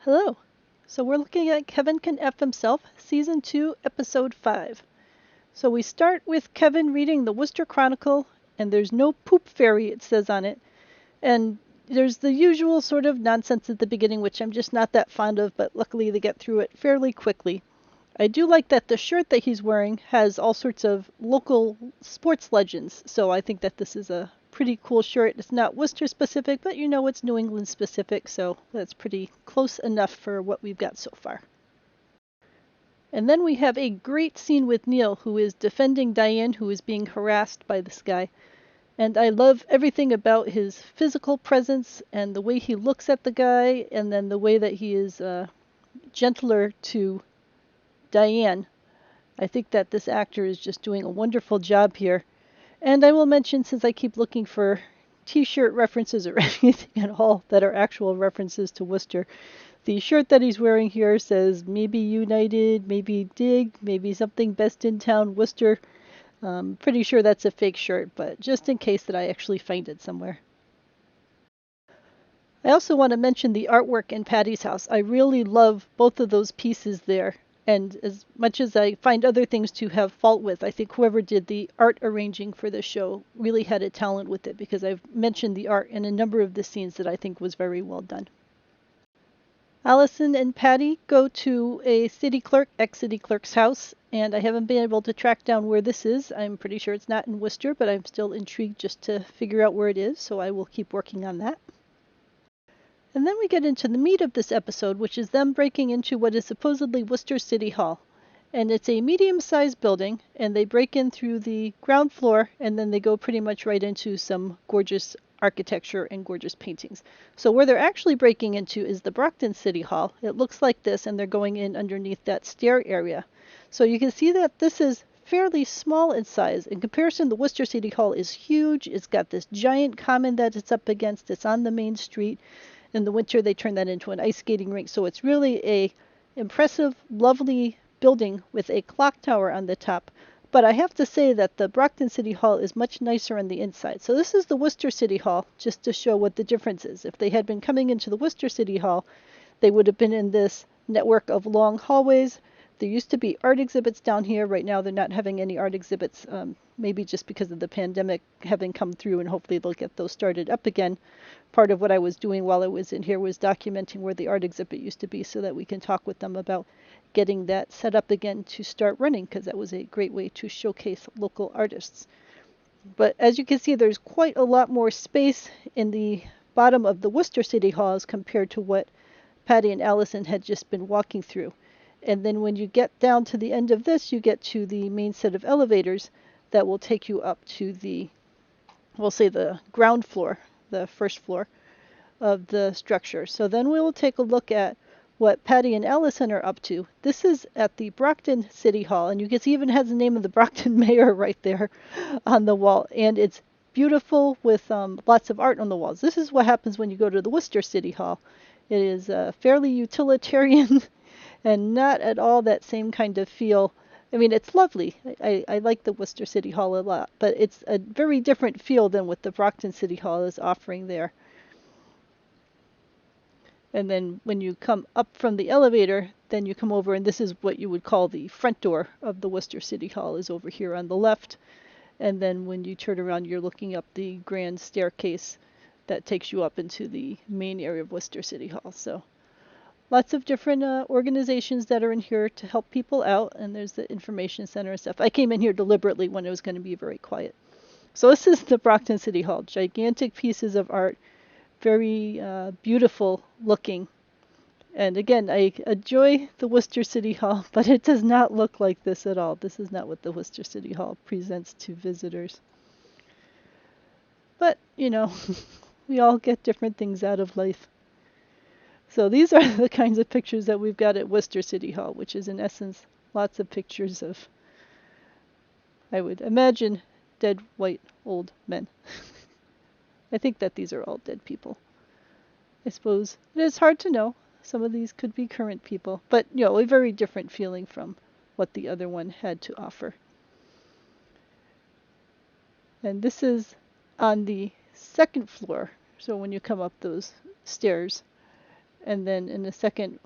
Hello. So we're looking at Kevin Can F Himself, Season 2, Episode 5. So we start with Kevin reading the Worcester Chronicle, and there's no poop fairy, it says on it. And there's the usual sort of nonsense at the beginning, which I'm just not that fond of, but luckily they get through it fairly quickly. I do like that the shirt that he's wearing has all sorts of local sports legends, so I think that this is a pretty cool shirt. It's not Worcester specific, but you know it's New England specific, so that's pretty close enough for what we've got so far. And then we have a great scene with Neil, who is defending Diane, who is being harassed by this guy. And I love everything about his physical presence and the way he looks at the guy, and then the way that he is gentler to Diane. I think that this actor is just doing a wonderful job here. And I will mention, since I keep looking for t-shirt references or anything at all that are actual references to Worcester, the shirt that he's wearing here says maybe United, maybe Dig, maybe something Best in Town Worcester. Pretty sure that's a fake shirt, but just in case that I actually find it somewhere. I also want to mention the artwork in Patty's house. I really love both of those pieces there. And as much as I find other things to have fault with, I think whoever did the art arranging for the show really had a talent with it, because I've mentioned the art in a number of the scenes that I think was very well done. Allison and Patty go to a ex-city clerk's house, and I haven't been able to track down where this is. I'm pretty sure it's not in Worcester, but I'm still intrigued just to figure out where it is, so I will keep working on that. And then we get into the meat of this episode, which is them breaking into what is supposedly Worcester City Hall. And it's a medium-sized building, and they break in through the ground floor, and then they go pretty much right into some gorgeous architecture and gorgeous paintings. So where they're actually breaking into is the Brockton City Hall. It looks like this, and they're going in underneath that stair area. So you can see that this is fairly small in size. In comparison, the Worcester City Hall is huge. It's got this giant common that it's up against. It's on the main street. In the winter, they turn that into an ice skating rink. So it's really a impressive, lovely building with a clock tower on the top. But I have to say that the Brockton City Hall is much nicer on the inside. So this is the Worcester City Hall, just to show what the difference is. If they had been coming into the Worcester City Hall, they would have been in this network of long hallways. There used to be art exhibits down here. Right now they're not having any art exhibits, maybe just because of the pandemic having come through, and hopefully they'll get those started up again. Part of what I was doing while I was in here was documenting where the art exhibit used to be, so that we can talk with them about getting that set up again to start running, because that was a great way to showcase local artists. But as you can see, there's quite a lot more space in the bottom of the Worcester City Hall as compared to what Patty and Allison had just been walking through. And then when you get down to the end of this, you get to the main set of elevators that will take you up to the, we'll say, the ground floor, the first floor of the structure. So then we will take a look at what Patty and Allison are up to. This is at the Brockton City Hall, and you can see even has the name of the Brockton mayor right there on the wall, and it's beautiful with lots of art on the walls. This is what happens when you go to the Worcester City Hall. It is fairly utilitarian and not at all that same kind of feel. I mean, it's lovely. I like the Worcester City Hall a lot, but it's a very different feel than what the Brockton City Hall is offering there. And then when you come up from the elevator, then you come over, and this is what you would call the front door of the Worcester City Hall, is over here on the left. And then when you turn around, you're looking up the grand staircase that takes you up into the main area of Worcester City Hall. So lots of different organizations that are in here to help people out, and there's the information center and stuff. I came in here deliberately when it was going to be very quiet. So this is the Brockton City Hall. Gigantic pieces of art, very beautiful looking. And again, I enjoy the Worcester City Hall, but it does not look like this at all. This is not what the Worcester City Hall presents to visitors. But, you know, we all get different things out of life. So these are the kinds of pictures that we've got at Worcester City Hall, which is in essence lots of pictures of, I would imagine, dead white old men. I think that these are all dead people. I suppose it is hard to know. Some of these could be current people, but you know, a very different feeling from what the other one had to offer. And this is on the second floor. So when you come up those stairs, And then in the second,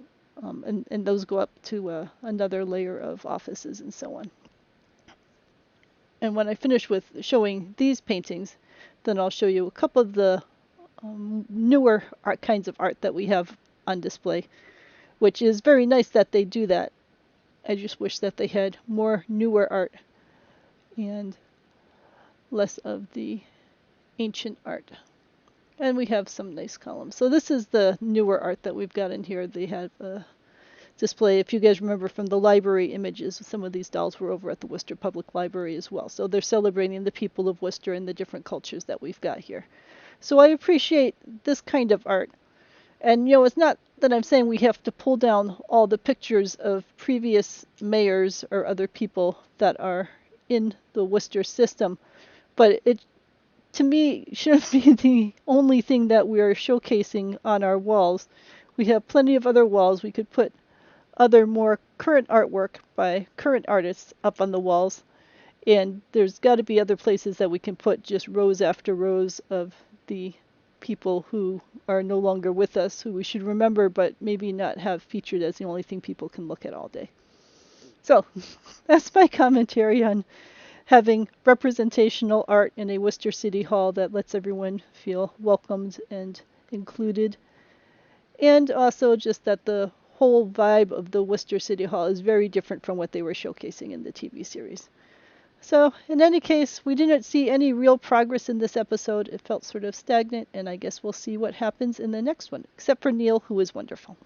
and those go up to another layer of offices and so on. And when I finish with showing these paintings, then I'll show you a couple of the newer art kinds of art that we have on display, which is very nice that they do that. I just wish that they had more newer art and less of the ancient art. And we have some nice columns. So this is the newer art that we've got in here. They have a display. If you guys remember from the library images, some of these dolls were over at the Worcester Public Library as well. So they're celebrating the people of Worcester and the different cultures that we've got here. So I appreciate this kind of art. And, it's not that I'm saying we have to pull down all the pictures of previous mayors or other people that are in the Worcester system, but it, to me, shouldn't be the only thing that we are showcasing on our walls. We have plenty of other walls. We could put other more current artwork by current artists up on the walls, and there's got to be other places that we can put just rows after rows of the people who are no longer with us, who we should remember, but maybe not have featured as the only thing people can look at all day. So that's my commentary on having representational art in a Worcester City Hall that lets everyone feel welcomed and included. And also just that the whole vibe of the Worcester City Hall is very different from what they were showcasing in the TV series. So, in any case, we didn't see any real progress in this episode. It felt sort of stagnant, and I guess we'll see what happens in the next one, except for Neil, who is wonderful.